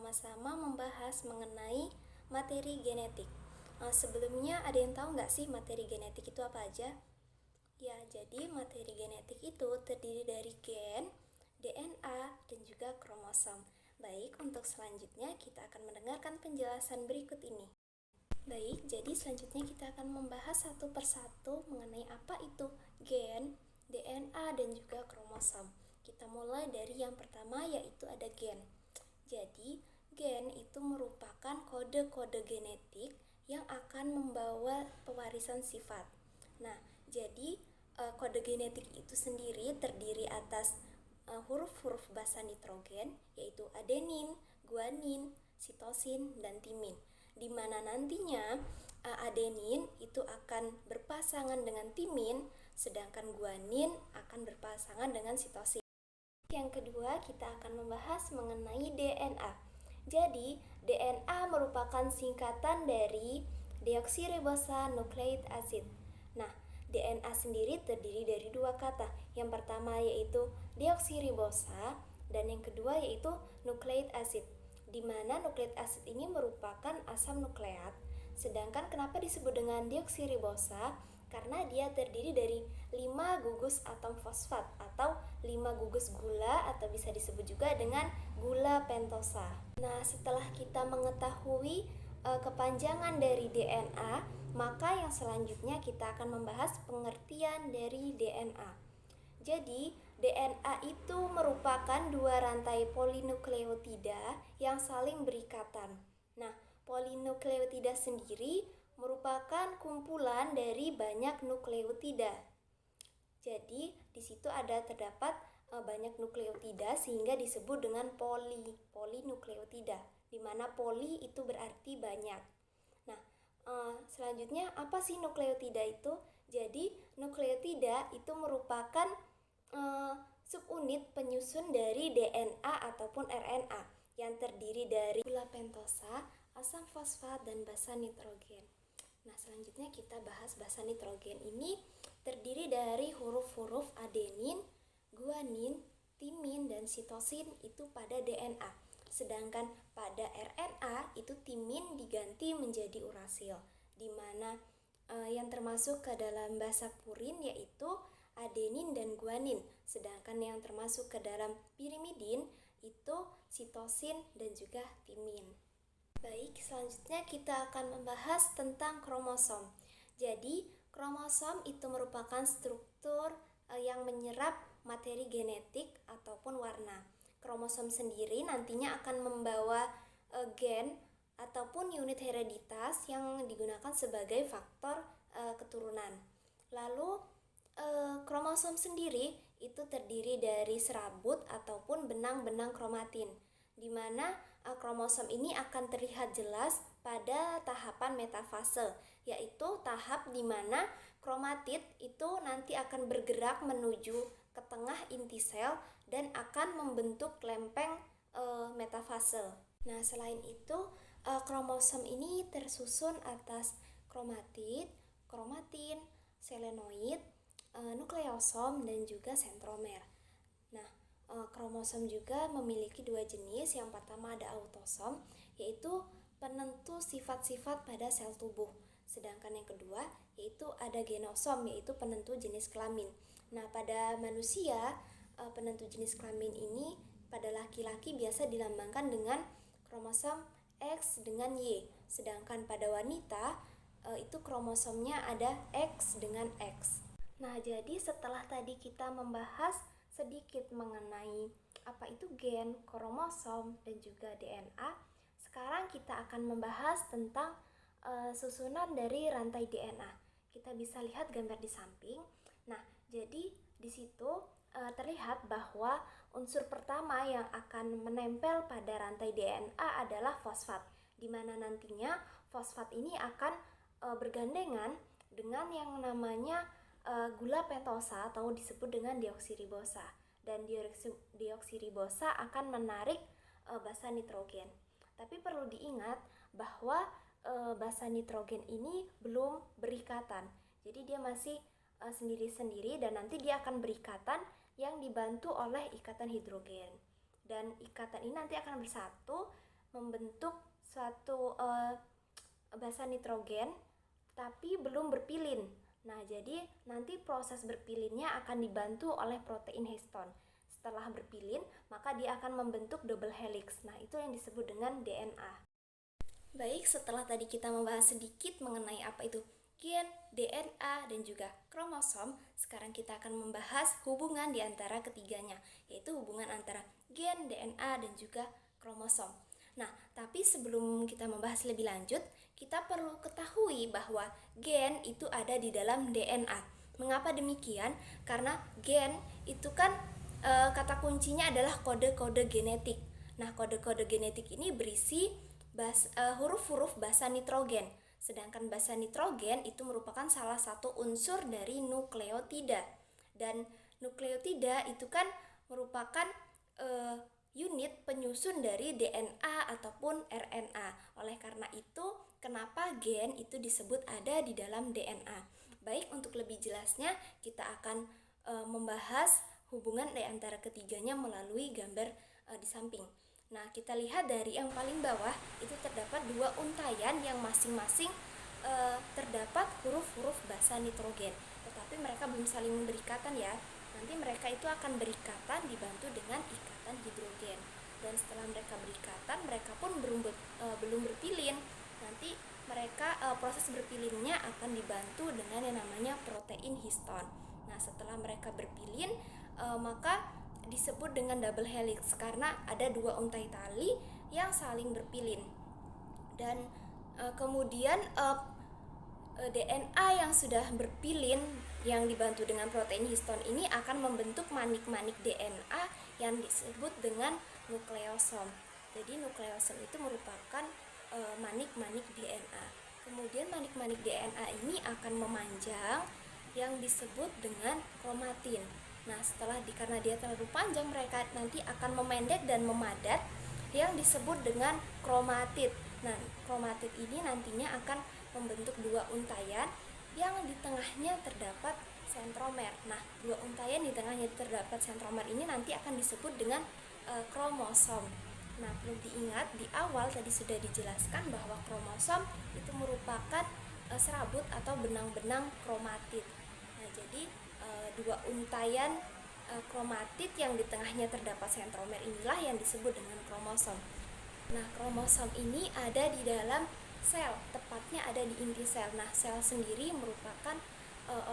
bersama-sama membahas mengenai materi genetik. Sebelumnya ada yang tahu nggak sih materi genetik itu apa aja? Ya, jadi materi genetik itu terdiri dari gen, DNA, dan juga kromosom. Baik, untuk selanjutnya kita akan mendengarkan penjelasan berikut ini. Baik, jadi selanjutnya kita akan membahas satu persatu mengenai apa itu gen, DNA, dan juga kromosom. Kita mulai dari yang pertama, yaitu ada gen. Jadi, gen itu merupakan kode-kode genetik yang akan membawa pewarisan sifat. Nah, jadi kode genetik itu sendiri terdiri atas huruf-huruf basa nitrogen, yaitu adenin, guanin, sitosin, dan timin. Di mana nantinya adenin itu akan berpasangan dengan timin, sedangkan guanin akan berpasangan dengan sitosin. Yang kedua, kita akan membahas mengenai DNA. Jadi, DNA merupakan singkatan dari deoksiribosa-nucleic acid. Nah, DNA sendiri terdiri dari dua kata. Yang pertama yaitu deoksiribosa dan yang kedua yaitu nucleic acid. Di mana nucleic acid ini merupakan asam nukleat. Sedangkan kenapa disebut dengan deoksiribosa? Karena dia terdiri dari 5 gugus atom fosfat atau 5 gugus gula atau bisa disebut juga dengan gula pentosa. Nah, setelah kita mengetahui kepanjangan dari DNA, maka yang selanjutnya kita akan membahas pengertian dari DNA. Jadi, DNA itu merupakan dua rantai polinukleotida yang saling berikatan. Nah, polinukleotida sendiri merupakan kumpulan dari banyak nukleotida. Jadi, di situ terdapat banyak nukleotida sehingga disebut dengan polinukleotida, di mana poli itu berarti banyak. Nah, selanjutnya apa sih nukleotida itu? Jadi, nukleotida itu merupakan subunit penyusun dari DNA ataupun RNA yang terdiri dari gula pentosa, asam fosfat, dan basa nitrogen. Nah, selanjutnya kita bahas basa nitrogen ini terdiri dari huruf-huruf adenin, guanin, timin, dan sitosin itu pada DNA. Sedangkan pada RNA itu timin diganti menjadi urasil, di mana yang termasuk ke dalam basa purin yaitu adenin dan guanin. Sedangkan yang termasuk ke dalam pirimidin itu sitosin dan juga timin. Baik, selanjutnya kita akan membahas tentang kromosom. Jadi, kromosom itu merupakan struktur yang menyerap materi genetik ataupun warna. Kromosom sendiri nantinya akan membawa gen ataupun unit hereditas yang digunakan sebagai faktor keturunan. Lalu, kromosom sendiri itu terdiri dari serabut ataupun benang-benang kromatin, di mana kromosom ini akan terlihat jelas pada tahapan metafase, yaitu tahap di mana kromatid itu nanti akan bergerak menuju ke tengah inti sel dan akan membentuk lempeng metafase. Nah, selain itu kromosom ini tersusun atas kromatid, kromatin, selenoid, nukleosom, dan juga sentromer. Nah, kromosom juga memiliki dua jenis. Yang pertama ada autosom, yaitu penentu sifat-sifat pada sel tubuh. Sedangkan yang kedua yaitu ada genosom, yaitu penentu jenis kelamin. Nah, pada manusia penentu jenis kelamin ini pada laki-laki biasa dilambangkan dengan kromosom X dengan Y. Sedangkan pada wanita itu kromosomnya ada X dengan X. Nah, jadi setelah tadi kita membahas sedikit mengenai apa itu gen, kromosom, dan juga DNA, sekarang kita akan membahas tentang susunan dari rantai DNA. Kita bisa lihat gambar di samping. Nah, jadi di situ terlihat bahwa unsur pertama yang akan menempel pada rantai DNA adalah fosfat, di mana nantinya fosfat ini akan bergandengan dengan yang namanya gula pentosa atau disebut dengan deoksiribosa, dan deoksiribosa akan menarik basa nitrogen. Tapi perlu diingat bahwa basa nitrogen ini belum berikatan, jadi dia masih sendiri-sendiri dan nanti dia akan berikatan yang dibantu oleh ikatan hidrogen, dan ikatan ini nanti akan bersatu membentuk suatu basa nitrogen tapi belum berpilin. Nah, jadi nanti proses berpilinnya akan dibantu oleh protein histone. Setelah berpilin, maka dia akan membentuk double helix. Nah, itu yang disebut dengan DNA. Baik, setelah tadi kita membahas sedikit mengenai apa itu gen, DNA, dan juga kromosom, sekarang kita akan membahas hubungan di antara ketiganya, yaitu hubungan antara gen, DNA, dan juga kromosom. Nah, tapi sebelum kita membahas lebih lanjut, kita perlu ketahui bahwa gen itu ada di dalam DNA. Mengapa demikian? Karena gen itu kan kata kuncinya adalah kode-kode genetik. Nah, kode-kode genetik ini berisi huruf-huruf basa nitrogen. Sedangkan basa nitrogen itu merupakan salah satu unsur dari nukleotida. Dan nukleotida itu kan merupakan unit penyusun dari DNA ataupun RNA. Oleh karena itu, kenapa gen itu disebut ada di dalam DNA? Baik, untuk lebih jelasnya kita akan membahas hubungan di antara ketiganya melalui gambar di samping. Nah, kita lihat dari yang paling bawah itu terdapat dua untayan yang masing-masing terdapat huruf-huruf basa nitrogen, tetapi mereka belum saling berikatan ya. Nanti mereka itu akan berikatan dibantu dengan ikatan hidrogen. Dan setelah mereka berikatan, mereka pun belum berpilin. Nanti mereka proses berpilinnya akan dibantu dengan yang namanya protein histone. Nah, setelah mereka berpilin, maka disebut dengan double helix karena ada dua untai tali yang saling berpilin. Dan kemudian DNA yang sudah berpilin yang dibantu dengan protein histone ini akan membentuk manik-manik DNA yang disebut dengan nukleosom. Jadi nukleosom itu merupakan manik-manik DNA. Kemudian manik-manik DNA ini akan memanjang yang disebut dengan kromatin. Nah, karena dia terlalu panjang, mereka nanti akan memendek dan memadat yang disebut dengan kromatid. Nah, kromatid ini nantinya akan membentuk dua untayan yang di tengahnya terdapat sentromer. Nah, dua untayan di tengahnya terdapat sentromer ini nanti akan disebut dengan kromosom. Nah, perlu diingat di awal tadi sudah dijelaskan bahwa kromosom itu merupakan serabut atau benang-benang kromatid. Nah, jadi dua untayan kromatid yang di tengahnya terdapat sentromer inilah yang disebut dengan kromosom. Nah, kromosom ini ada di dalam sel, tepatnya ada di inti sel. Nah, sel sendiri merupakan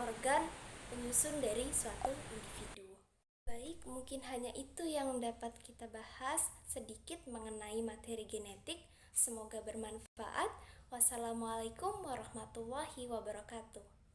organ penyusun dari suatu individu. Baik, mungkin hanya itu yang dapat kita bahas sedikit mengenai materi genetik. Semoga bermanfaat. Wassalamualaikum warahmatullahi wabarakatuh.